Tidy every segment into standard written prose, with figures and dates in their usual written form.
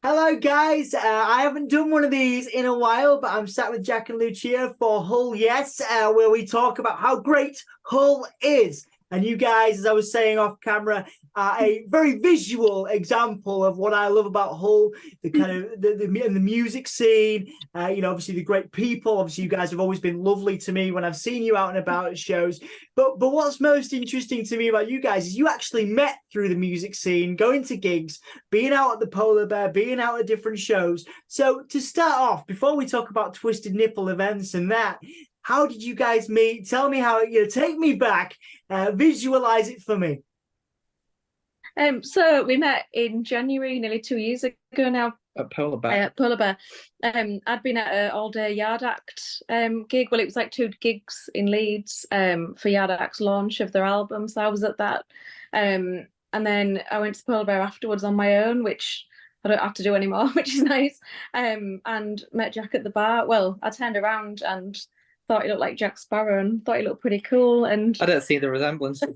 Hello, guys. I haven't done one of these in a while, but I'm sat with Jack and Lucia for Hull Yes, where we talk about how great Hull is. And you guys, as I was saying off camera, are a very visual example of what I love about Hull, the kind of the music scene, obviously the great people. Obviously, you guys have always been lovely to me when I've seen you out and about at shows. But what's most interesting to me about you guys is you actually met through the music scene, going to gigs, being out at the Polar Bear, being out at different shows. So to start off, before we talk about Twisted Nipple events and that, how did you guys meet? Tell me how, take me back, visualize it for me. So we met in January, nearly 2 years ago now, At Polar Bear. at Polar Bear. I'd been at an all-day Yard Act gig. Well, it was like two gigs in Leeds for Yard Act's launch of their album. So I was at that. And then I went to Polar Bear afterwards on my own, which I don't have to do anymore, which is nice. And met Jack at the bar. Well, I turned around and thought he looked like Jack Sparrow and thought he looked pretty cool. And I don't see the resemblance. and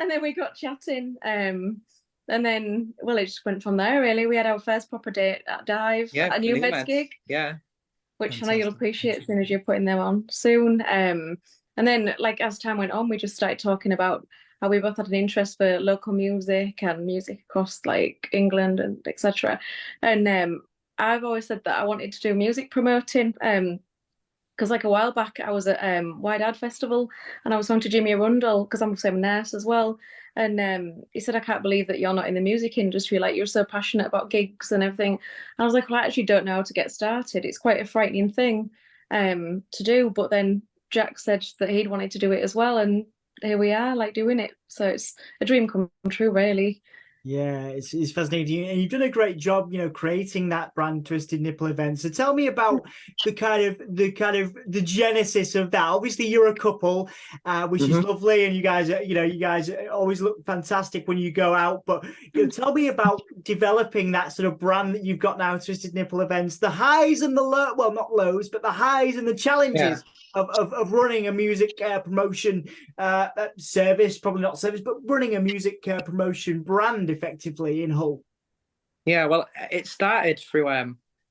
then we got chatting. And then, well, it just went from there, really. We had our first proper date at Dive, Yeah, a new New Meds Meds. gig, Yeah, which I know you'll fantastic. appreciate as soon as you're putting them on soon. And then, like, as time went on, we just started talking about how we both had an interest for local music and music across, like, England and etc. And I've always said that I wanted to do music promoting. Because like a while back I was at Wide Ad Festival and I was talking to Jimmy Arundel because I'm a nurse as well. And he said, I can't believe that you're not in the music industry. Like, you're so passionate about gigs and everything. And I was like, well, I actually don't know how to get started. It's quite a frightening thing to do. But then Jack said that he'd wanted to do it as well. And here we are, like, doing it. So it's a dream come true, really. Yeah, it's fascinating. And you've done a great job, creating that brand Twisted Nipple event. So tell me about the genesis of that. Obviously, you're a couple, which is Hmm. lovely, and you guys always look fantastic when you go out. But tell me about developing that sort of brand that you've got now, Twisted Nipple events, the highs and the low, well, not lows, but the highs and the Yeah. challenges of running a music promotion service, probably not service, but running a music promotion brand effectively in Hull. Yeah, well, it started through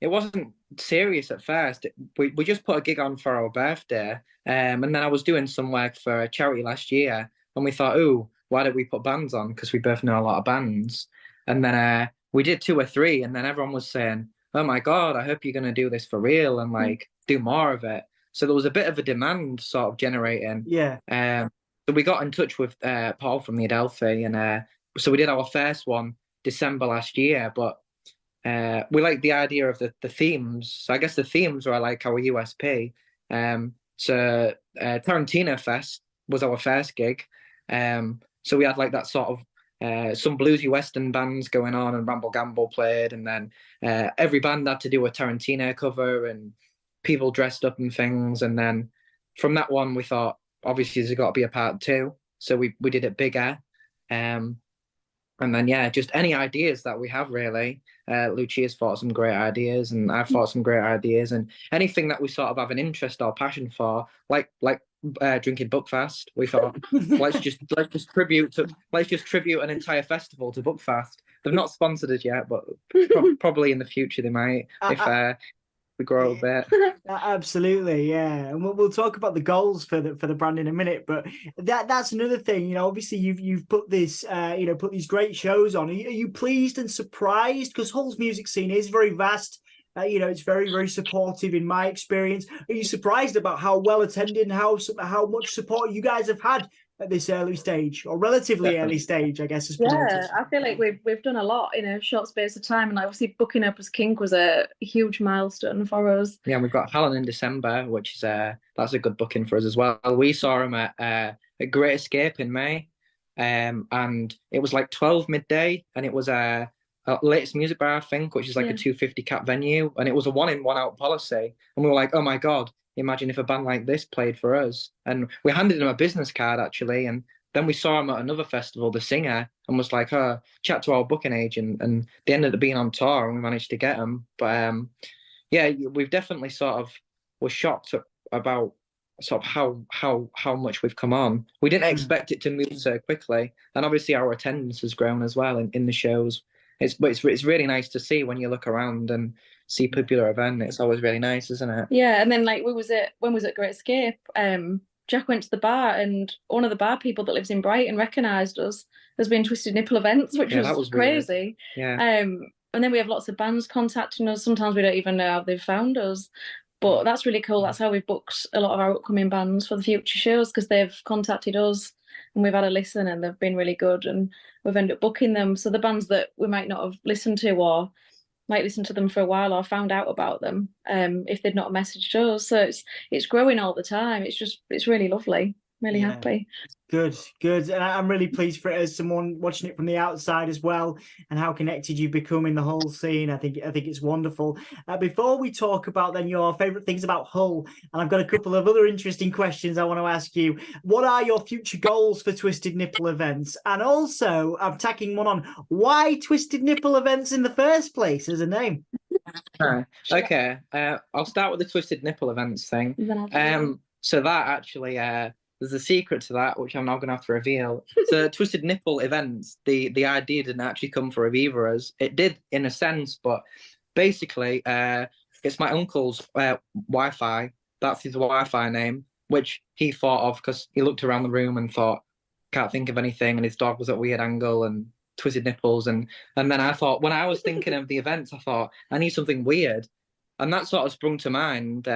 it wasn't serious at first. We just put a gig on for our birthday. And then I was doing some work for a charity last year, and we thought, oh, why don't we put bands on? Because we both know a lot of bands. And then we did two or three, and then everyone was saying, oh my God, I hope you're gonna do this for real and like do more of it. So there was a bit of a demand sort of generating. Yeah. So we got in touch with Paul from the Adelphi, and so we did our first one December last year. But we like the idea of the themes. So I guess the themes are like our USP. So Tarantino Fest was our first gig. So we had like that sort of some bluesy western bands going on, and Ramble Gamble played, and then every band had to do a Tarantino cover, and people dressed up and things. And then from that one, we thought obviously there's got to be a part two, so we did it bigger. Um, and then yeah, just any ideas that we have really. Lucia's thought some great ideas, and I've thought some great ideas, and anything that we sort of have an interest or passion for, like drinking Buckfast. We thought let's just tribute an entire festival to Buckfast. They've not sponsored us yet, but probably in the future they might if we grow a bit. Absolutely, yeah, and we'll talk about the goals for the brand in a minute. But that's another thing. Obviously you've put this, put these great shows on. Are you pleased and surprised? Because Hull's music scene is very vast. It's very, very supportive in my experience. Are you surprised about how well attended and how much support you guys have had at this early stage, or relatively early Definitely. stage, I guess, as Yeah, promoters? I feel like we've done a lot in a short space of time, and like, obviously booking up as King was a huge milestone for us. Yeah, and we've got Helen in December, which is that's a good booking for us as well. We saw him at Great Escape in May, and it was like 12 midday, and it was a latest music bar, I think, which is like a Yeah. 250 cap venue, and it was a one in, one out policy. And we were like, oh my God, imagine if a band like this played for us. And we handed him a business card actually, and then we saw him at another festival, the singer, and was like, oh, chat to our booking agent, and they ended up being on tour, and we managed to get him. But yeah, we've definitely sort of were shocked about sort of how much we've come on. We didn't expect it to move so quickly, and obviously our attendance has grown as well in the shows. it's really nice to see when you look around and see popular event. It's always really nice, isn't it? Yeah, and then like when was it Great Escape? Jack went to the bar and one of the bar people that lives in Brighton recognised us as being Twisted Nipple events, which Yeah, that was weird. crazy. Yeah. And then we have lots of bands contacting us. Sometimes we don't even know how they've found us. But that's really cool. That's how we've booked a lot of our upcoming bands for the future shows because they've contacted us and we've had a listen and they've been really good and we've ended up booking them. So the bands that we might not have listened to or might listen to them for a while or found out about them if they'd not messaged us. So it's growing all the time. It's really lovely. Really happy. Good. And I'm really pleased for it as someone watching it from the outside as well, and how connected you've become in the Hull scene. I think it's wonderful. Before we talk about then your favourite things about Hull, and I've got a couple of other interesting questions I want to ask you. What are your future goals for Twisted Nipple events? And also, I'm tacking one on, why Twisted Nipple events in the first place as a name? Okay. I'll start with the Twisted Nipple events thing. So that actually there's a secret to that, which I'm not going to have to reveal. So Twisted Nipple events, the idea didn't actually come from either of us. It did in a sense, but basically it's my uncle's Wi-Fi. That's his Wi-Fi name, which he thought of because he looked around the room and thought, can't think of anything, and his dog was at a weird angle and Twisted Nipples. And then I thought, when I was thinking of the events, I thought, I need something weird. And that sort of sprung to mind.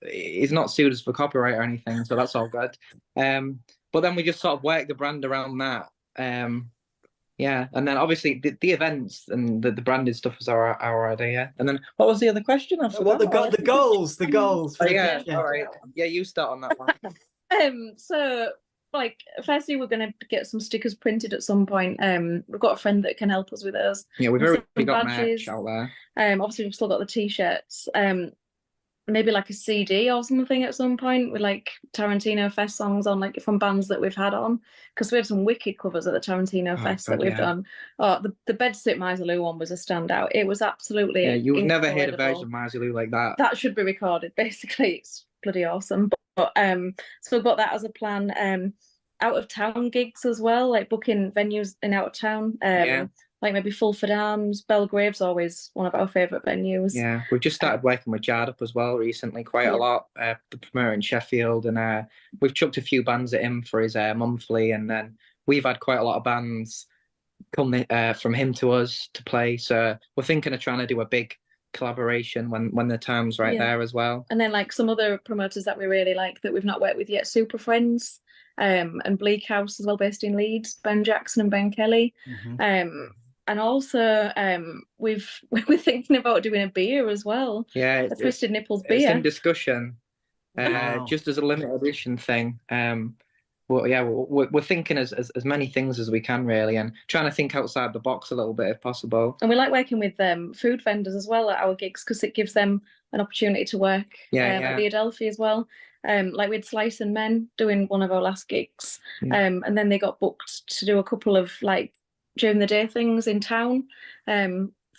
He's not sued us for copyright or anything, so that's all good. But then we just sort of worked the brand around that. Yeah, and then obviously the events and the branded stuff was our idea. And then what was the other question? What the goals? The goals. Oh, yeah, all right. Yeah, you start on that one. So like firstly we're going to get some stickers printed at some point. We've got a friend that can help us with those. Yeah, we've already got merch out there. Obviously we've still got the t-shirts. Maybe like a CD or something at some point with like Tarantino Fest songs on, like from bands that we've had on, because we had some wicked covers at the Tarantino Fest that we've done. Oh, the Bedsit Miserloo one was a standout. It was absolutely you've never heard a version of Miserloo like that. That should be recorded. Basically, it's bloody awesome. But so we've got that as a plan. Out of town gigs as well, like booking venues in out of town. Like maybe Fulford Arms, Belgrave's always one of our favourite venues. Yeah, we've just started working with Jardup as well recently, quite a lot. The promoter in Sheffield, and we've chucked a few bands at him for his monthly, and then we've had quite a lot of bands come from him to us to play. So we're thinking of trying to do a big collaboration when the time's right there as well. And then like some other promoters that we really like that we've not worked with yet, Super Friends, and Bleak House as well, based in Leeds, Ben Jackson and Ben Kelly. And also, we're thinking about doing a beer as well. Yeah, a Twisted Nipples beer. It's in discussion, just as a limited edition thing. Well, yeah, we're thinking as many things as we can really, and trying to think outside the box a little bit if possible. And we like working with food vendors as well at our gigs because it gives them an opportunity to work at the Adelphi as well. Like we had Slice and Men doing one of our last gigs, and then they got booked to do a couple of like during the day things in town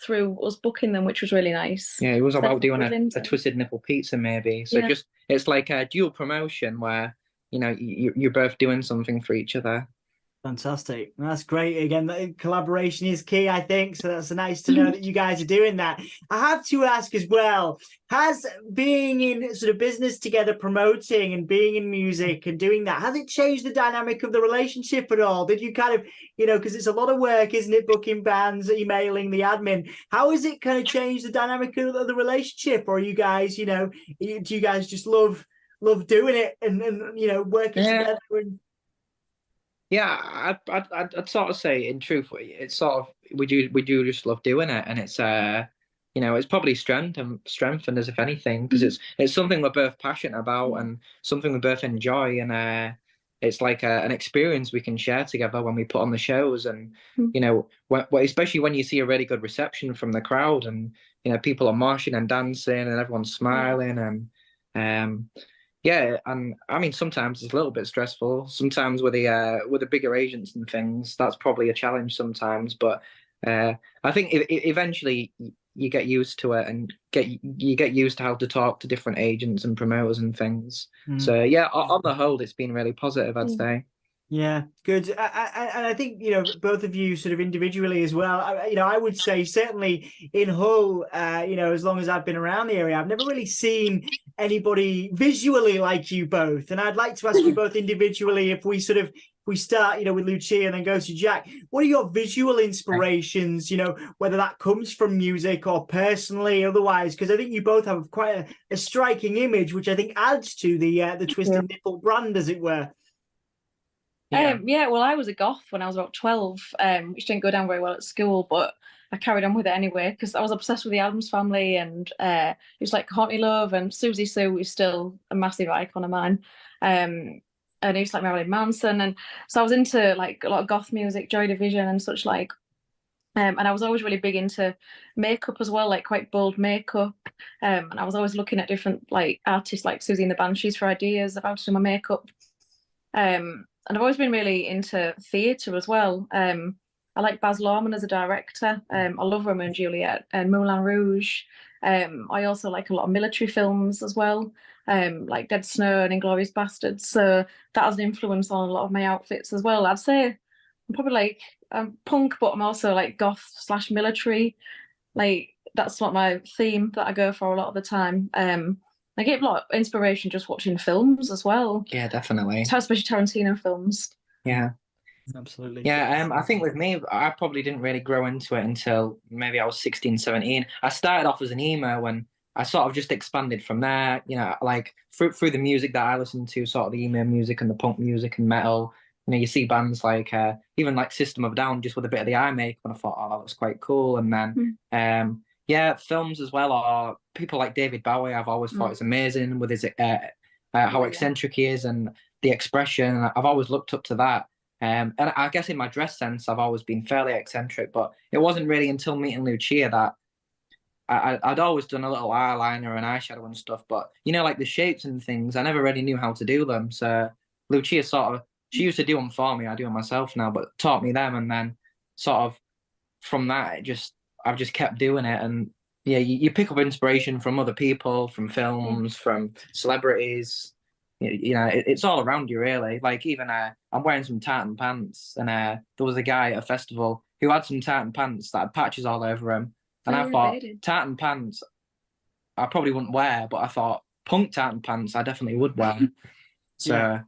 through us booking them, which was really nice. Yeah, it was about doing a Twisted Nipple pizza maybe. So it's like a dual promotion where, you know, you're both doing something for each other. Fantastic. That's great. Again, collaboration is key, I think. So that's nice to know that you guys are doing that. I have to ask as well, has being in sort of business together, promoting and being in music and doing that, has it changed the dynamic of the relationship at all? Did you kind of, you know, because it's a lot of work, isn't it? Booking bands, emailing the admin. How has it kind of changed the dynamic of the relationship? Or are you guys, you know, do you guys just love doing it and you know, working together? Yeah, I'd sort of say in truth, it's sort of we do just love doing it, and it's you know, it's probably strengthened us if anything, because it's something we're both passionate about and something we both enjoy, and it's like an experience we can share together when we put on the shows, and you know, especially when you see a really good reception from the crowd, and you know, people are moshing and dancing and everyone's smiling, and yeah, and I mean sometimes it's a little bit stressful. Sometimes with the bigger agents and things, that's probably a challenge sometimes. But I think eventually you get used to it, and you get used to how to talk to different agents and promoters and things. So yeah, on the whole, it's been really positive, I'd say. Yeah, good. And I think, both of you sort of individually as well. I would say certainly in Hull, as long as I've been around the area, I've never really seen anybody visually like you both. And I'd like to ask you both individually, if we start, with Lucia and then go to Jack, what are your visual inspirations, whether that comes from music or personally, otherwise, because I think you both have quite a striking image, which I think adds to the Twisted Nipple brand, as it were. Yeah, well, I was a goth when I was about 12, which didn't go down very well at school, but I carried on with it anyway because I was obsessed with the Addams Family, and it was like Courtney Love and Susie Sue is still a massive icon of mine. And it was like Marilyn Manson, and so I was into like a lot of goth music, Joy Division and such like. And I was always really big into makeup as well, like quite bold makeup. And I was always looking at different like artists like Susie and the Banshees for ideas about to do my makeup. And I've always been really into theatre as well. I like Baz Luhrmann as a director. I love Romeo and Juliet and Moulin Rouge. I also like a lot of military films as well, like Dead Snow and Inglourious Basterds. So that has an influence on a lot of my outfits as well. I'd say I'm probably like punk, but I'm also like goth/military. Like that's not my theme that I go for a lot of the time. I get a lot of inspiration just watching films as well. Yeah, definitely. Especially Tarantino films. Yeah. Absolutely. Yeah, I think with me, I probably didn't really grow into it until maybe I was 16, 17. I started off as an emo and I sort of just expanded from there, like through the music that I listened to, sort of the emo music and the punk music and metal. You see bands like even like System of a Down just with a bit of the eye makeup, and I thought, oh, that was quite cool. And then yeah, films as well, or people like David Bowie, I've always thought is amazing with his how eccentric he is and the expression. I've always looked up to that. And I guess in my dress sense, I've always been fairly eccentric, but it wasn't really until meeting Lucia that I'd always done a little eyeliner and eyeshadow and stuff, but like the shapes and things, I never really knew how to do them. So Lucia she used to do them for me. I do them myself now, but taught me them, and then sort of from that, I've just kept doing it. And yeah, you pick up inspiration from other people, from films, from celebrities. It's all around you, really. Like even I'm wearing some tartan pants, and there was a guy at a festival who had some tartan pants that had patches all over him, and I thought tartan pants I probably wouldn't wear, but I thought punk tartan pants I definitely would wear. So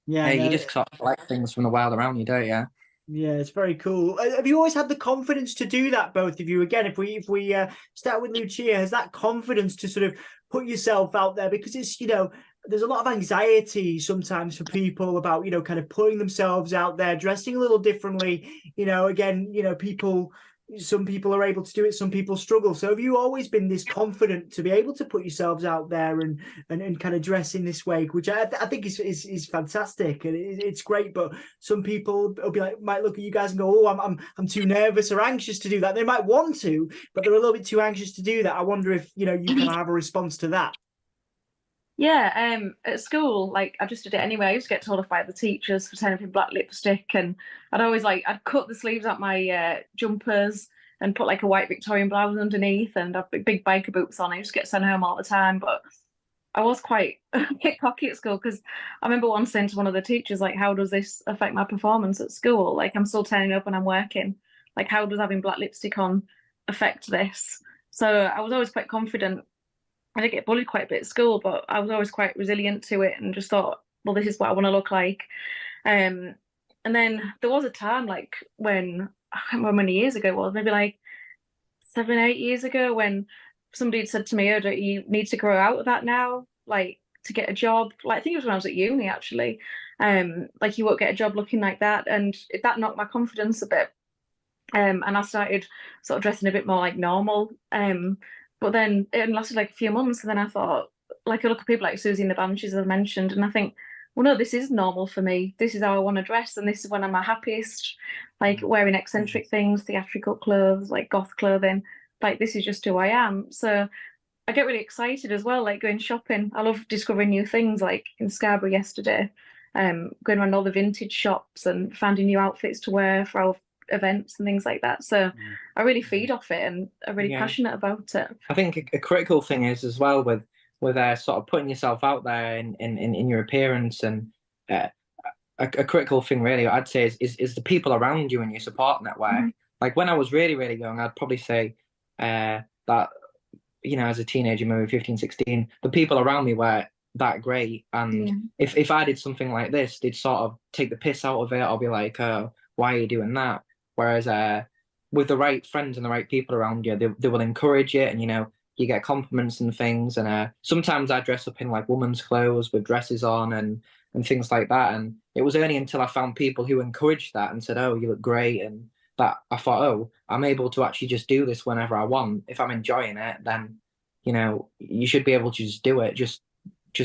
you just sort of collect things from the world around you, don't you? Yeah, it's very cool. Have you always had the confidence to do that, both of you? Again, if we start with Lucia, has that confidence to sort of put yourself out there? Because it's, there's a lot of anxiety sometimes for people about, kind of putting themselves out there, dressing a little differently. Again, some people are able to do it, some people struggle. So have you always been this confident to be able to put yourselves out there and kind of dress in this way, which I think is fantastic, and it's great. But some people will be like, might look at you guys and go, oh, I'm too nervous or anxious to do that. They might want to, but they're a little bit too anxious to do that. I wonder if you kind of have a response to that. Yeah, at school, like I just did it anyway. I used to get told off by the teachers for turning up black lipstick, and I'd cut the sleeves out my jumpers and put like a white Victorian blouse underneath, and I've big biker boots on. I used to get sent home all the time, but I was quite cocky at school because I remember once saying to one of the teachers, like, how does this affect my performance at school? Like, I'm still turning up when I'm working. Like, how does having black lipstick on affect this? So I was always quite confident. I did get bullied quite a bit at school, but I was always quite resilient to it and just thought, well, this is what I want to look like. And then there was a time like when, I can't remember how many years ago it was, maybe like 7, 8 years ago, when somebody had said to me, oh, don't you need to grow out of that now? Like to get a job. Like I think it was when I was at uni actually. Like you won't get a job looking like that. And that knocked my confidence a bit. And I started sort of dressing a bit more like normal. But then it lasted like a few months, and then I thought, like I look at people like Susie and the Banshees, as I mentioned, and I think, well, no, this is normal for me. This is how I want to dress, and this is when I'm at happiest. Like wearing eccentric things, theatrical clothes, like goth clothing. Like this is just who I am. So I get really excited as well, like going shopping. I love discovering new things, like in Scarborough yesterday, going around all the vintage shops and finding new outfits to wear for our events and things like that. So I really feed off it and I'm really passionate about it. I think a critical thing is as well with sort of putting yourself out there in your appearance, and a critical thing really I'd say is the people around you and your support network. Like when I was really, really young, I'd probably say that, you know, as a teenager, maybe 15, 16, the people around me were that great. And Yeah. if I did something like this, they'd sort of take the piss out of it or be like, oh, why are you doing that? Whereas with the right friends and the right people around you, they will encourage it, and you know, you get compliments and things. And sometimes I dress up in like women's clothes with dresses on and things like that. And it was only until I found people who encouraged that and said, oh, you look great, and that I thought, oh, I'm able to actually just do this whenever I want. If I'm enjoying it, then you know, you should be able to just do it just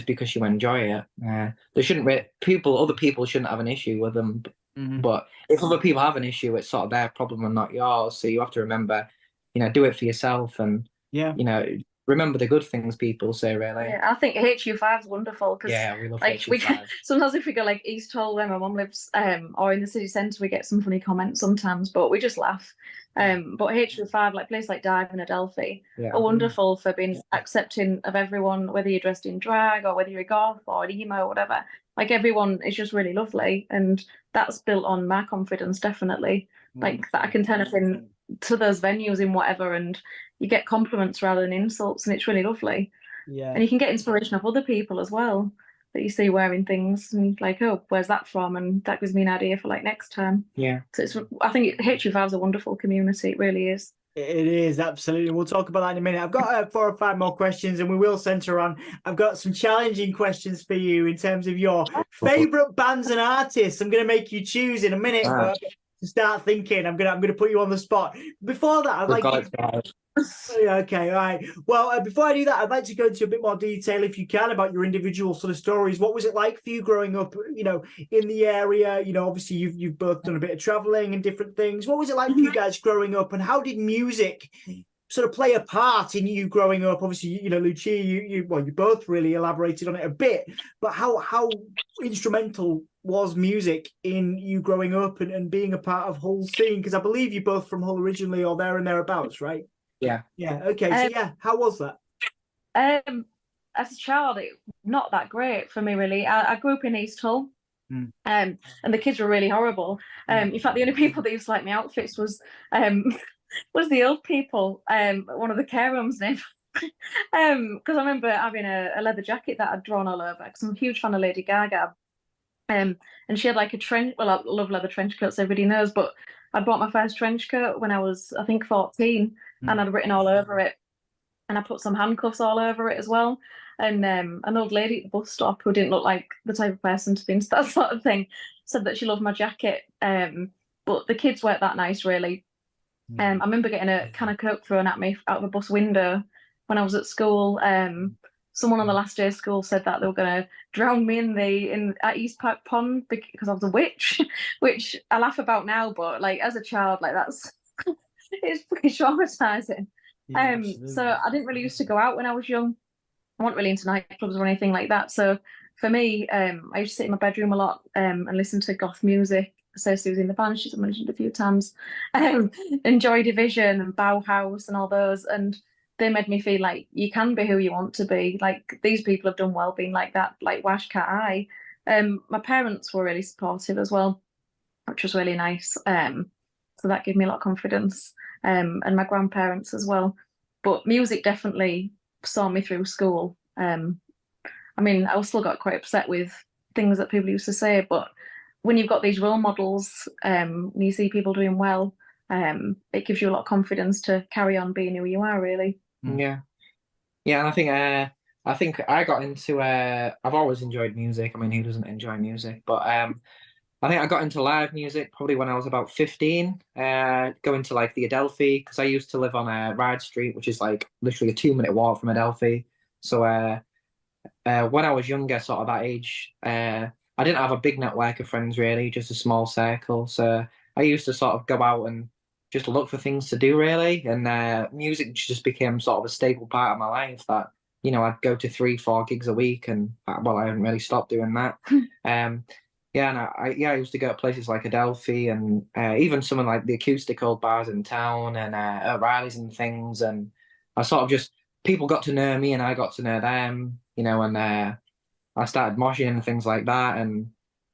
because you enjoy it. There shouldn't be other people shouldn't have an issue with them. But if other people have an issue, it's sort of their problem and not yours. So you have to remember, you know, do it for yourself, and Yeah. you know, remember the good things people say. Really. Yeah, I think HU5 is wonderful because Yeah, we love like HU5. sometimes if we go like East Hull where my mum lives, or in the city centre, we get some funny comments sometimes, but we just laugh. But HU5, like place like Dive and Adelphi, are wonderful for being accepting of everyone, whether you're dressed in drag or whether you're a goth or an emo or whatever. Like everyone is just really lovely, and that's built on my confidence definitely. Like that I can turn up in to those venues in whatever, and you get compliments rather than insults, and it's really lovely. Yeah. And you can get inspiration of other people as well that you see wearing things and like, oh, where's that from? And that gives me an idea for like next time. Yeah. So I think HU5 is a wonderful community. It really is. It is, absolutely. We'll talk about that in a minute. I've got 4 or 5 more questions, and we will centre on. I've got some challenging questions for you in terms of your favourite bands and artists. I'm going to make you choose in a minute, but to start thinking, I'm going to put you on the spot. Before that, I'd like. Okay, all right. Well, before I do that, I'd like to go into a bit more detail, if you can, about your individual sort of stories. What was it like for you growing up, you know, in the area? You know, obviously you've both done a bit of traveling and different things. What was it like for you guys growing up, and how did music sort of play a part in you growing up? Obviously, you know, Lucia, you both really elaborated on it a bit, but how instrumental was music in you growing up and being a part of Hull scene? Because I believe you're both from Hull originally, or there and thereabouts, right? Yeah. Yeah. Okay. So yeah, how was that? As a child, it not that great for me really. I grew up in East Hull, and the kids were really horrible. In fact, the only people that used to like my outfits was the old people. One of the care homes name. Because I remember having a leather jacket that I'd drawn all over. Because I'm a huge fan of Lady Gaga. And she had like a trench. Well, I love leather trench coats, everybody knows. But I bought my first trench coat when I was, I think, 14, and I'd written all over it, and I put some handcuffs all over it as well. And an old lady at the bus stop who didn't look like the type of person to be into that sort of thing said that she loved my jacket. But the kids weren't that nice, really. I remember getting a can of Coke thrown at me out of a bus window when I was at school. Someone on the last day of school said that they were going to drown me at East Park Pond because I was a witch, which I laugh about now, but like as a child, like that's it's pretty traumatizing. Yeah, so I didn't really used to go out when I was young. I wasn't really into nightclubs or anything like that. So for me, I used to sit in my bedroom a lot and listen to goth music. So Susie and the Banshees, I mentioned a few times, and Joy Division and Bauhaus and all those. And they made me feel like you can be who you want to be. Like these people have done well being like that, like Wash Cat Eye. My parents were really supportive as well, which was really nice. So that gave me a lot of confidence. And my grandparents as well. But music definitely saw me through school. I mean, I still got quite upset with things that people used to say, but when you've got these role models, and you see people doing well, it gives you a lot of confidence to carry on being who you are, really. Yeah. Yeah, and I think I got into I've always enjoyed music. I mean, who doesn't enjoy music? But I think I got into live music probably when I was about 15, going to like the Adelphi, because I used to live on Ride Street, which is like literally a 2-minute walk from Adelphi. So when I was younger, sort of that age, I didn't have a big network of friends really, just a small circle. So I used to sort of go out and just look for things to do really. And music just became sort of a staple part of my life that, you know, I'd go to 3-4 gigs a week, and well, I haven't really stopped doing that. Yeah, and I used to go to places like Adelphi and even some of like the acoustic old bars in town and O'Reilly's and things. And I sort of just, people got to know me and I got to know them, you know, and I started moshing and things like that. And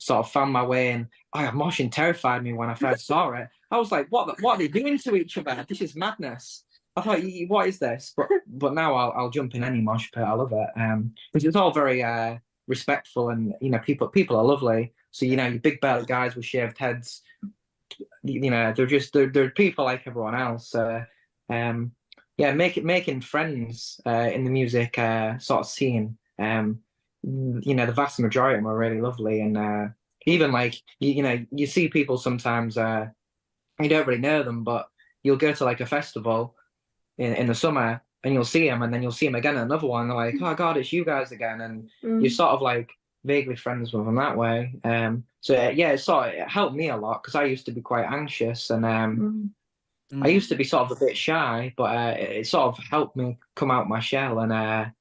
sort of found my way, and moshing terrified me when I first saw it. I was like, what are they doing to each other? This is madness. I thought, what is this? But now I'll jump in any mosh pit. I love it. Because it's all very respectful, and people are lovely. So your big belly guys with shaved heads, they're people like everyone else. Making friends in the music sort of scene. The vast majority of them are really lovely, and even like you see people sometimes you don't really know them, but you'll go to like a festival in the summer and you'll see them, and then you'll see them again at another one. And they're like, oh God, it's you guys again, and you're sort of like vaguely friends with them that way. It helped me a lot because I used to be quite anxious, and I used to be sort of a bit shy, but it sort of helped me come out my shell, and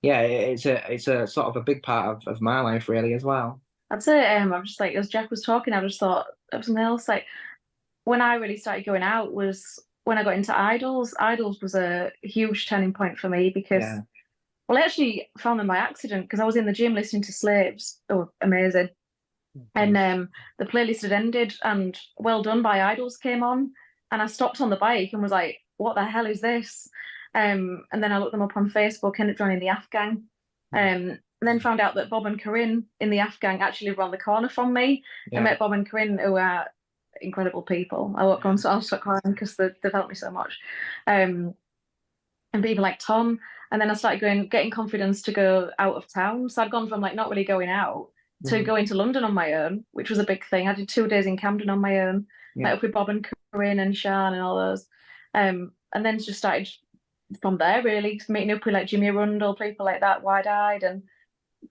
it's a sort of a big part of my life really as well. I'd say I'm just like, as Jack was talking, I just thought of something else. Like when I really started going out was when I got into Idols. Idols was a huge turning point for me because, well, I actually found them by accident because I was in the gym listening to Slaves. Oh, amazing. And the playlist had ended and Well Done by Idols came on, and I stopped on the bike and was like, what the hell is this? And then I looked them up on Facebook, ended up joining the Afghan. And then found out that Bob and Corinne in the Afghan actually live around the corner from me. I met Bob and Corinne, who are incredible people. I won't go on, so I'll start crying because they've helped me so much. And people like Tom. And then I started getting confidence to go out of town. So I'd gone from like not really going out to going to London on my own, which was a big thing. I did 2 days in Camden on my own, met up with Bob and Corinne and Sean and all those. And then just started from there, really, meeting up with like Jimmy Arundel, people like that, Wide Eyed, and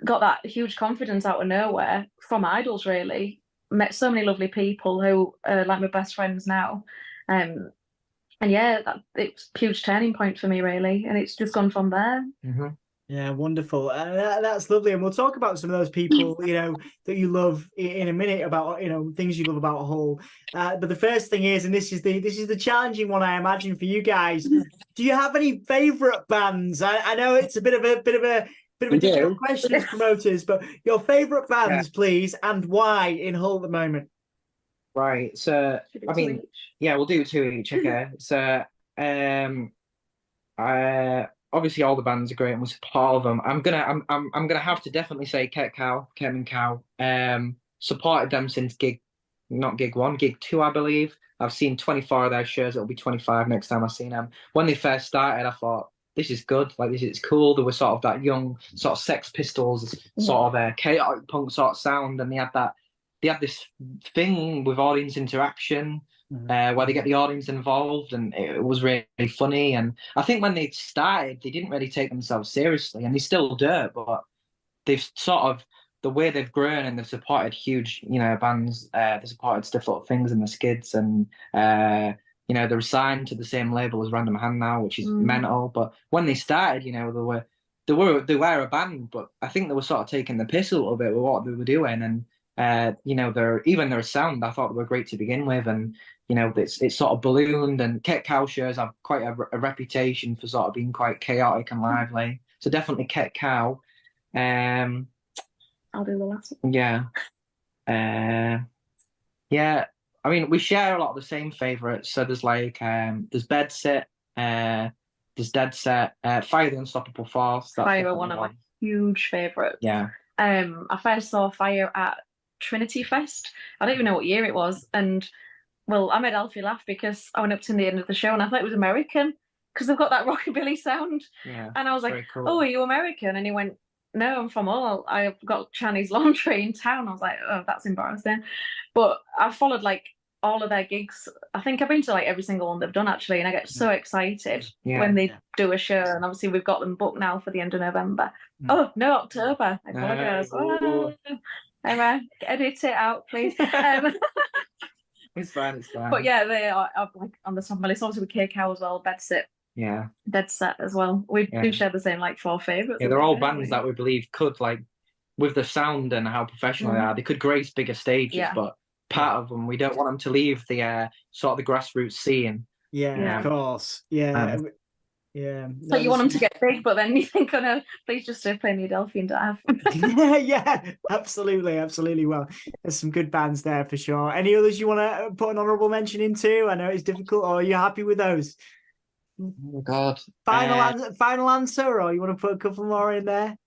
got that huge confidence out of nowhere from Idols, really. Met so many lovely people who are like my best friends now. And it's a huge turning point for me, really. And it's just gone from there. Yeah, wonderful. That's lovely. And we'll talk about some of those people, that you love in a minute, about, things you love about Hull. But the first thing is, and this is the challenging one, I imagine, for you guys. Do you have any favorite bands? I know it's a bit of a difficult question as promoters, but your favorite bands, please, and why in Hull at the moment? Right. So I mean, we'll do 2 each. Okay. So obviously all the bands are great and we support all of them. I'm gonna have to definitely say Kem Cow. Supported them since gig 1, gig 2, I believe. I've seen 24 of their shows. It'll be 25 next time I've seen them. When they first started, I thought, this is good. Like, this is cool. They were sort of that young sort of Sex Pistols sort of chaotic punk sort of sound, and they had this thing with audience interaction. Where they get the audience involved, and it was really funny. And I think when they started, they didn't really take themselves seriously, and they still do, but they've sort of, the way they've grown, and they've supported huge, bands, they supported Stiff Little Things and the Skids, and they're signed to the same label as Random Hand now, which is mental. But when they started, they were a band, but I think they were sort of taking the piss a little bit with what they were doing, and their sound, I thought they were great to begin with, and it's sort of ballooned, and Ket Cow shows have quite a reputation for sort of being quite chaotic and lively. So definitely Ket Cow. I'll do the last one. I mean, we share a lot of the same favorites. So there's like there's Bedsit, there's Dead Set, Fire the Unstoppable Force. Fire were one of my huge favorites. Yeah. I first saw Fire at Trinity Fest. I don't even know what year it was, and well, I made Alfie laugh because I went up to the end of the show and I thought it was American because they've got that rockabilly sound. Yeah, and I was like, cool. "Oh, are you American?" And he went, "No, I'm from Hull. I've got Chinese laundry in town." I was like, "Oh, that's embarrassing." But I followed like all of their gigs. I think I've been to like every single one they've done actually, and I get so excited when they do a show. And obviously we've got them booked now for the end of November. Oh no, October. I apologize. Emma, edit it out, please. It's fine. But yeah, they are like on the top of my list. Obviously with K-Cow as well, Bedsit. Yeah. Dead Set as well. We do share the same like 4 favourites. Yeah, they're all bands that we believe could, like, with the sound and how professional they are, they could grace bigger stages, but part of them, we don't want them to leave the sort of the grassroots scene. Yeah, of course. Yeah. Yeah. So you want them to get big, but then you think, oh no, please just play in the Adelphi and Dive. Yeah, absolutely. Well, there's some good bands there for sure. Any others you want to put an honourable mention into? I know it's difficult, or are you happy with those? Oh God. Final answer, or you want to put a couple more in there?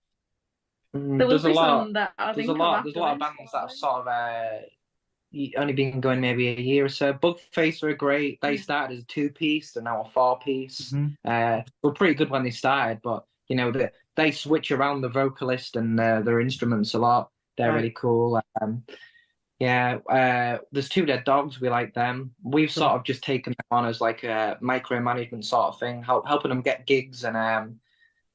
There will There's a be lot. some that I There's think a lot. of There's a lot of afterwards. bands that have sort of only been going maybe a year or so. Bugface are great. They started as a two-piece, they're now a four-piece. Were pretty good when they started, but you know they switch around the vocalist and their instruments a lot. They're really cool. There's Two Dead Dogs. We like them. We've sort of just taken them on as like a micromanagement sort of thing, helping them get gigs and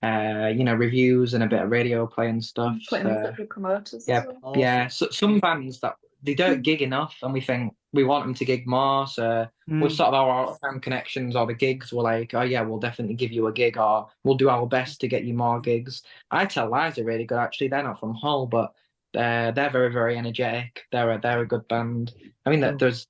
reviews and a bit of radio play and stuff. Putting in touch with promoters. Yeah, as well. Awesome. yeah. So some bands that they don't gig enough, and we think we want them to gig more. So with sort of our fan connections or the gigs, we're like, oh yeah, we'll definitely give you a gig, or we'll do our best to get you more gigs. I Tell Lies are really good actually. They're not from Hull, but they're very very energetic. They're a good band. I mean, there's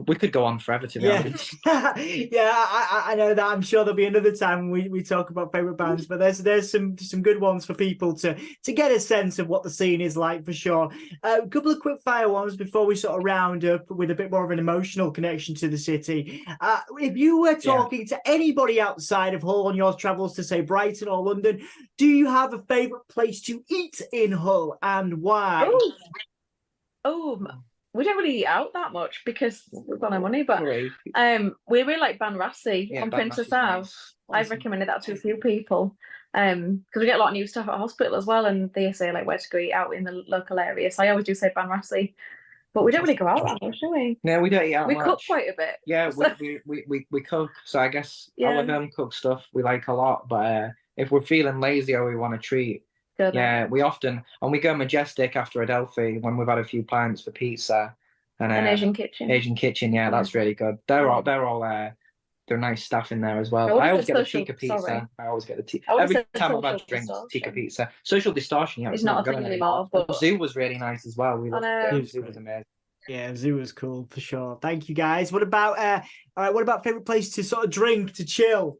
we could go on forever to be honest. Yeah, I know that. I'm sure there'll be another time we talk about favorite bands, but there's some good ones for people to get a sense of what the scene is like for sure. A couple of quick fire ones before we sort of round up with a bit more of an emotional connection to the city. If you were talking to anybody outside of Hull on your travels to say Brighton or London, do you have a favorite place to eat in Hull and why? We don't really eat out that much because we've got no money, but we really like Banrassi on Princess Ave. Nice. I've recommended that to a few people because we get a lot of new stuff at hospital as well, and they say like where to go eat out in the local area. So I always do say Banrassi, but we don't really go out that much, do we? No, we don't eat out We much. cook quite a bit. Yeah, we cook. So I guess our home cooked stuff we like a lot. But if we're feeling lazy or we want a treat, we often and we go Majestic after Adelphi when we've had a few pints for pizza and Asian Kitchen. Asian Kitchen, that's really good. They're all they're nice staff in there as well. I always get the tikka pizza. Sorry. I always get the tikka. Every time I've had drinks, tikka pizza. Social Distortion, it's not a thing anymore. But Zoo was really nice as well. We loved Zoo was amazing. Yeah, Zoo was cool for sure. Thank you guys. What about what about favorite place to sort of drink to chill?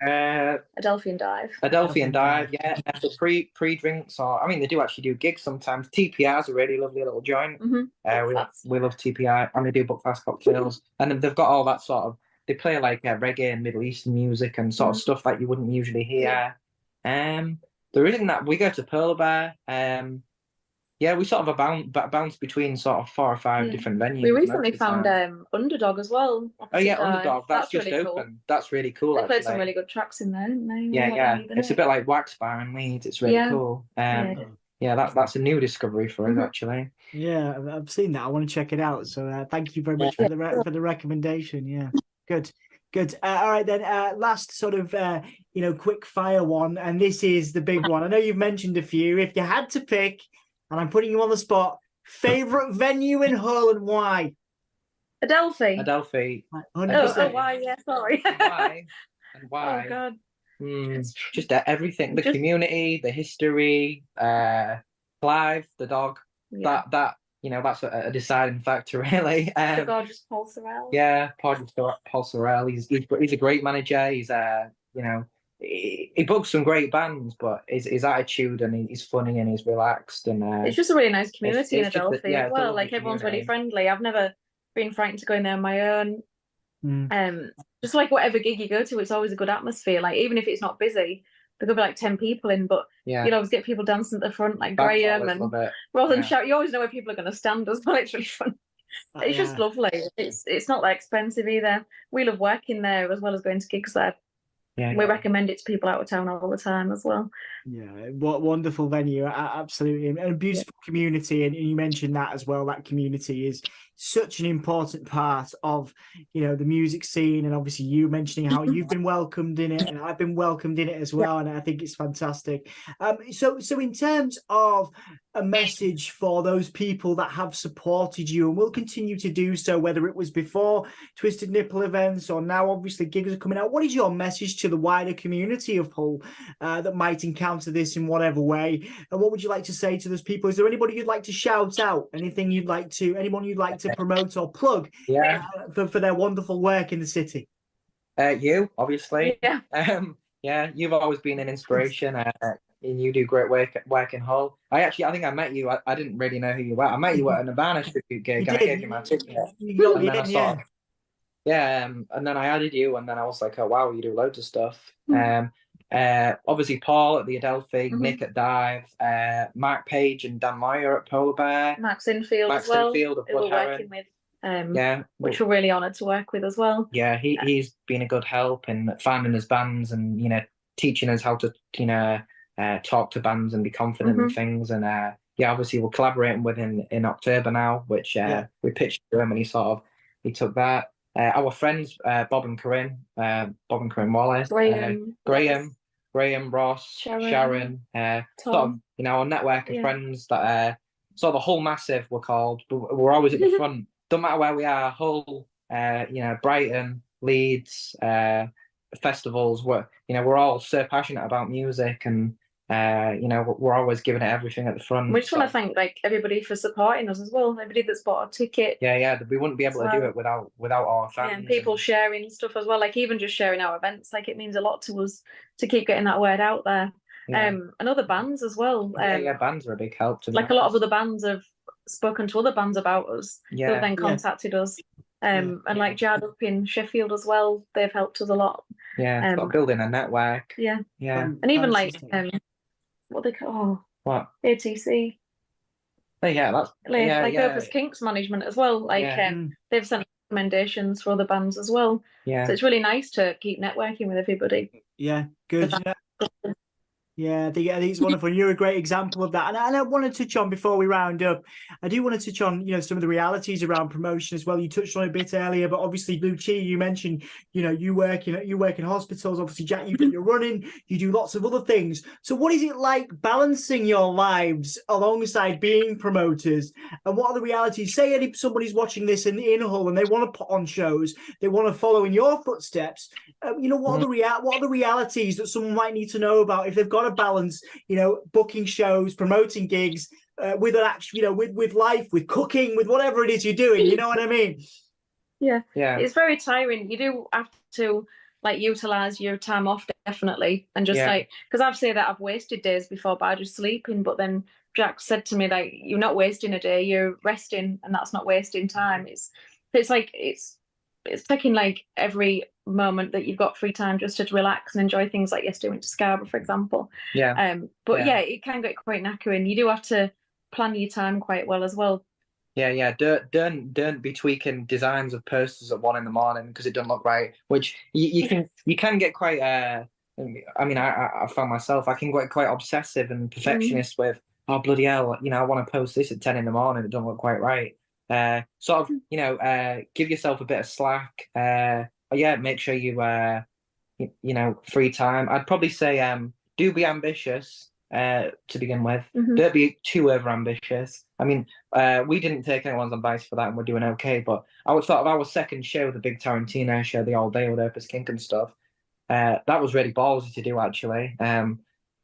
Adelphi and Dive. Adelphi and Dive, yeah. After pre-drinks, or I mean, they do actually do gigs sometimes. TPR's a really lovely little joint. We love TPR, and they do Buckfast cocktails, and they've got all that sort of. They play like reggae and Middle Eastern music and sort of stuff that you wouldn't usually hear. There isn't that. We go to Pearl Bar. Yeah, we sort of bounce between sort of 4 or 5 different venues. We recently found Underdog as well. Oh yeah, Underdog. That's just really open. Cool. That's really cool. They played some really good tracks in there, didn't they? Yeah. It's a bit like Wax Bar in Leeds. It's really cool. That's a new discovery for us actually. Yeah, I've seen that. I want to check it out. So thank you very much for the recommendation. Yeah, good. All right then. Last sort of quick fire one, and this is the big one. I know you've mentioned a few. If you had to pick. And I'm putting you on the spot. Favorite venue in Hull and why? Adelphi. Adelphi. 100%. Why? Yeah, sorry. Why? And why? Oh God. Just everything. The community, the history. Clive, the dog. Yeah. That's a deciding factor, really. The gorgeous Paul Sorrell. Yeah, Paul Sorrell. He's a great manager. He's he books some great bands, but his attitude and he's funny and he's relaxed and it's just a really nice community in Adelphi as well. Like everyone's really friendly. I've never been frightened to go in there on my own. Just like whatever gig you go to, it's always a good atmosphere. Like even if it's not busy, there could be like 10 people in, but you'll always get people dancing at the front, like Graham, and rather than shout, you always know where people are going to stand as well. It's really fun. It's just lovely. It's not that expensive either. We love working there as well as going to gigs there. We recommend it to people out of town all the time as well. Yeah, what wonderful venue, absolutely, and a beautiful community. And you mentioned that as well. That community is such an important part of the music scene, and obviously you mentioning how you've been welcomed in it, and I've been welcomed in it as well, and I think it's fantastic. So in terms of a message for those people that have supported you and will continue to do so, whether it was before Twisted Nipple events or now obviously gigs are coming out, what is your message to the wider community of Hull that might encounter this in whatever way, and what would you like to say to those people? Is there anybody you'd like to shout out, anyone you'd like to promote or plug for their wonderful work in the city? You obviously. Yeah. Yeah, you've always been an inspiration, and you do great work in Hull. I think I met you. I didn't really know who you were. I met you at a Nirvana tribute gig, You and I gave did. you my ticket. You got And me then I in, sort yeah. of, yeah, and then I added you, and then I was like, oh wow, you do loads of stuff. Obviously Paul at the Adelphi, Nick at Dive, Mark Page and Dan Meyer at Polar Bear, Mark Sinfield Mark as well, Sinfield of who we're Blood working Heron. with, Yeah, which we're really honoured to work with as well. yeah, he's been a good help in finding his bands and teaching us how to talk to bands and be confident in things. And yeah, obviously we're collaborating with him in October now, which we pitched to him and he took that. Our friends Bob and Corinne Wallace, Graham, Ross, Sharon, sort of our network of friends that sort of the whole massive we're called, but we're always at the front. Don't matter where we are, Hull, Brighton, Leeds, festivals. We're all so passionate about music, and we're always giving it everything at the front. We just want to thank everybody for supporting us as well. Everybody that's bought a ticket. Yeah, we wouldn't be able to do it without our fans. Yeah, and people sharing stuff as well. Like even just sharing our events, like it means a lot to us to keep getting that word out there. Yeah. And other bands as well. Bands are a big help to like a lot of other bands have spoken to other bands about us. Who have then contacted us. And like Jard up in Sheffield as well, they've helped us a lot. Yeah, building a network. Yeah. And even like what they call ATC. Oh, yeah, that's Opus Kinks management as well. They've sent recommendations for other bands as well. Yeah. So it's really nice to keep networking with everybody. Yeah, good. Yeah, I think it's wonderful. You're a great example of that. And I want to touch on, before we round up, I do want to touch on, some of the realities around promotion as well. You touched on it a bit earlier, but obviously, Lucia, you mentioned, you work in hospitals. Obviously, Jack, you're running, you do lots of other things. So what is it like balancing your lives alongside being promoters? And what are the realities? Say if somebody's watching this in Hull and they want to put on shows, they want to follow in your footsteps. What are the realities that someone might need to know about if they've got to balance, booking shows, promoting gigs, with an actual, with life, with cooking, with whatever it is you're doing. You know what I mean? Yeah. It's very tiring. You do have to utilize your time off, definitely, and just because I've said that I've wasted days before by just sleeping, but then Jack said to me you're not wasting a day, you're resting, and that's not wasting time. It's taking every moment that you've got free time just to relax and enjoy things like yesterday went to Scarborough, for example. It can get quite knackering. You do have to plan your time quite well as well. Don't be tweaking designs of posters at 1 a.m. because it doesn't look right, which you can get quite I found myself, I can get quite obsessive and perfectionist with, oh bloody hell, I want to post this at 10 a.m. it doesn't look quite right. Give yourself a bit of slack. Make sure you free time. I'd probably say do be ambitious to begin with. Don't be too over ambitious. I mean, we didn't take anyone's advice for that, and we're doing okay. But I was thought of our second show, the big Tarantino show, the All Day with Opus Kink and stuff. That was really ballsy to do, actually.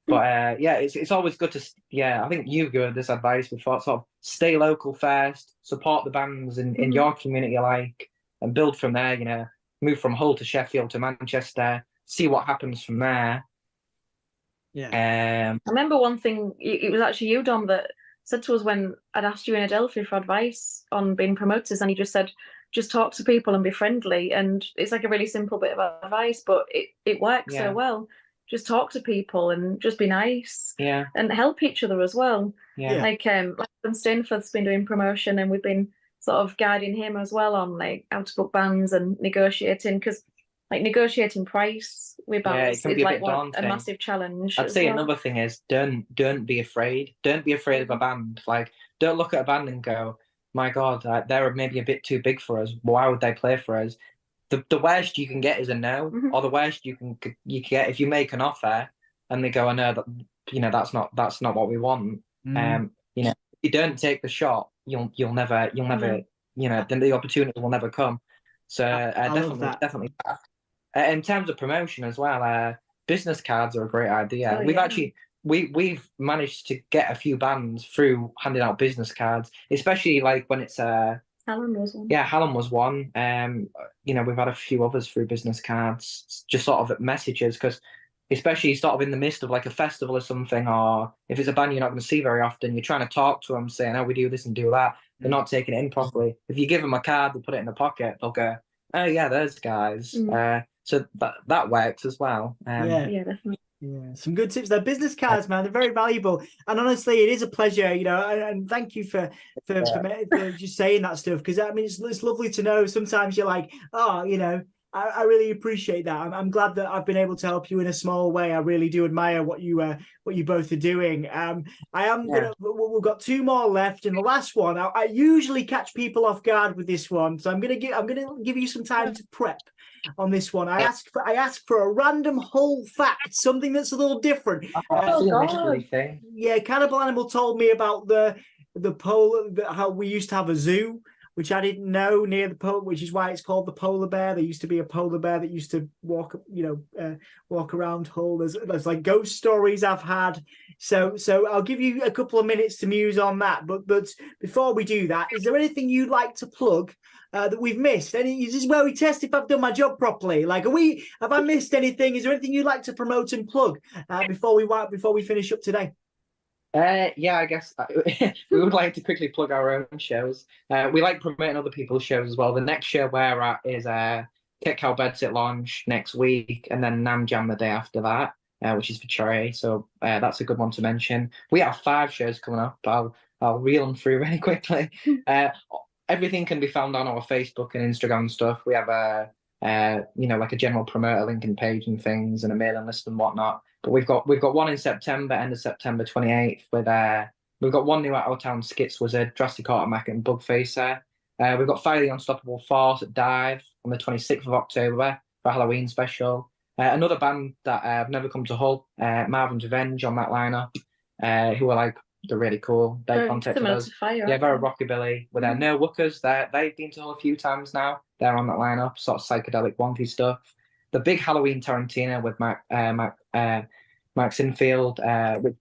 It's always good to I think you've given this advice before, sort of stay local first, support the bands in your community and build from there. Move from Hull to Sheffield to Manchester, see what happens from there. I remember one thing, it was actually you, Dom, that said to us when I'd asked you in Adelphi for advice on being promoters, and you just said, just talk to people and be friendly. And it's a really simple bit of advice, but it works so well. Just talk to people and just be nice. And help each other as well. Like Stainforth's been doing promotion, and we've been sort of guiding him as well on how to book bands and negotiating, because negotiating price with bands is a massive challenge. I'd say another thing is don't be afraid. Don't be afraid of a band. Don't look at a band and go, my God, they're maybe a bit too big for us. Why would they play for us? The worst you can get is a no, or the worst you can get if you make an offer and they go, I know that that's not what we want. If you don't take the shot, you'll never then the opportunity will never come. So definitely. In terms of promotion as well, business cards are a great idea. We've managed to get a few bands through handing out business cards, especially when it's Alan was one. Yeah, Hallam was one. We've had a few others through business cards, just sort of messages, because especially sort of in the midst of like a festival or something, or if it's a band you're not going to see very often, you're trying to talk to them, saying, "Oh, we do this and do that." They're not taking it in properly. If you give them a card, they put it in the pocket, they'll go, "Oh yeah, those guys." So that works as well. Yeah. Yeah, definitely. Yeah, some good tips there. Business cards, man, they're very valuable. And honestly, it is a pleasure, and thank you for just saying that stuff, because I mean, it's lovely to know. Sometimes you're like, oh, I really appreciate that. I'm glad that I've been able to help you in a small way. I really do admire what you both are doing. We've got two more left, and the last one, I usually catch people off guard with this one, so I'm gonna give you some time to prep on this one. I ask for a random Hull fact, something that's a little different. Yeah, Cannibal Animal told me about the polar, how we used to have a zoo, which I didn't know, near the polar, which is why it's called the polar bear. There used to be a polar bear that used to walk around Hull. There's like ghost stories I've had. So I'll give you a couple of minutes to muse on that. But before we do that, is there anything you'd like to plug that we've missed? This is where we test if I've done my job properly. Like, have I missed anything? Is there anything you'd like to promote and plug before we finish up today? I guess we would like to quickly plug our own shows. We like promoting other people's shows as well. The next show we're at is Cat Cow Bedsit launch next week, and then Nam Jam the day after that, which is for Trey. So that's a good one to mention. We have 5 shows coming up. I'll reel them through really quickly. Everything can be found on our Facebook and Instagram stuff. We have like a general promoter linking page and things, and a mailing list and whatnot. But we've got one in September, end of September 28th, with we've got one new Out of Town Skits Wizard, Drastic Automatic and Bugfacer. We've got Fire the Unstoppable Force at Dive on the 26th of October for a Halloween special. Another band that have never come to Hull, Marvin's Revenge on that lineup, who are they're really cool. They contacted us. Yeah, very rockabilly. With No Wookers, they've been to Hull a few times now. They're on that lineup, sort of psychedelic wonky stuff. The big Halloween Tarantino with Max Infield.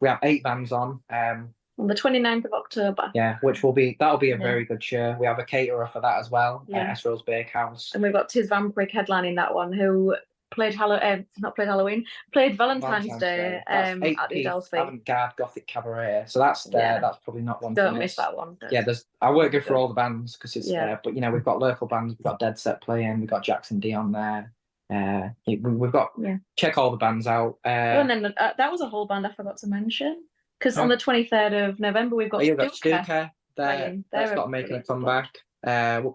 We have 8 bands on the 29th of October. Yeah, that'll be a very good show. We have a caterer for that as well, Esrel's Bakehouse. And we've got Tiz Vampiric headlining that one, who played played Valentine's Day at the Adelphi. Avant-garde Gothic Cabaret. So that's probably not one. Don't miss that one. I won't go for all the bands because it's but we've got local bands. We've got Dead Set playing. We've got Jackson D on there. We've got check all the bands out. And then that was a whole band I forgot to mention, because on the 23rd of November we've got Stuka. They're not making a comeback.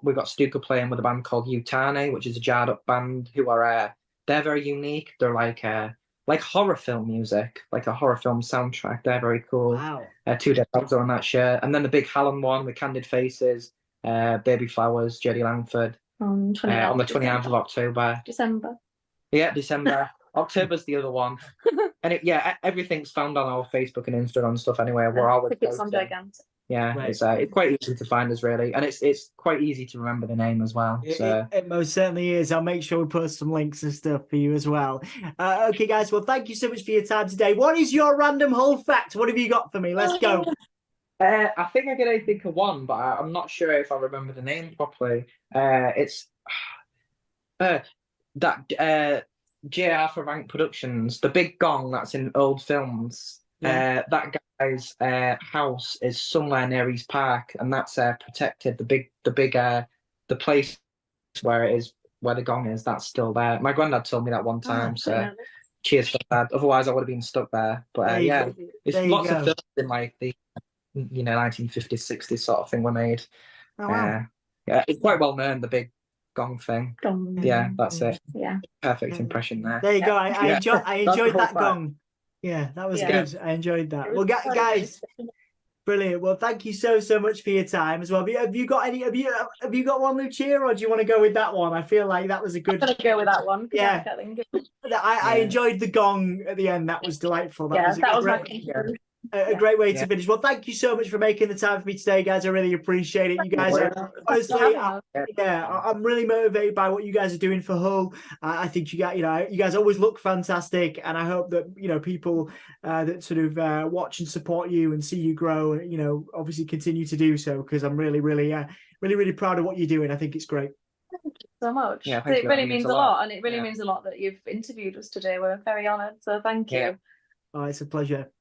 We've got Stuka playing with a band called Utane, which is a jarred up band who are they're very unique. They're like horror film music, like a horror film soundtrack. They're very cool. Wow. 2 Dead Dogs are on that shirt, and then the big Hallam one with Candid Faces, Baby Flowers, Jodie Langford. On the 29th of October. December. Yeah, December. October's the other one. And everything's found on our Facebook and Instagram stuff anyway. We're always tickets on Gigantic. Yeah, right. It's quite easy to find us, really. And it's quite easy to remember the name as well. It most certainly is. I'll make sure we put some links and stuff for you as well. Okay, guys. Well, thank you so much for your time today. What is your random Hull fact? What have you got for me? Let's go. I think I can think of one, but I'm not sure if I remember the name properly. It's that J. Arthur Rank Productions, the big gong that's in old films. That guy's house is somewhere near East Park, and that's protected. The place where the gong is, that's still there. My granddad told me that one time. Cheers for that. Otherwise, I would have been stuck there. But it's lots of films in like the 1950s, 60s sort of thing were made. Oh, wow. It's quite well known, the big gong thing. Yeah, that's it. Yeah, perfect impression there. There you go. I enjoyed that gong. Yeah, that was good. I enjoyed that. Well, guys, brilliant. Well, thank you so much for your time as well. Have you got one, Lucia, or do you want to go with that one? I feel like that was a good. I'm gonna go with that one. Yeah, I enjoyed the gong at the end. That was delightful. That was a great way to finish. Well, thank you so much for making the time for me today, guys. I really appreciate it. You guys are honestly, I'm really motivated by what you guys are doing for Hull. I think you guys always look fantastic, and I hope that people that sort of watch and support you and see you grow, obviously continue to do so, because I'm really really, really proud of what you're doing. I think it's great. Thank you so much. Yeah, So thank it you. really That means a lot, and it really means a lot that you've interviewed us today. We're very honoured. So thank you. Yeah. Oh, it's a pleasure.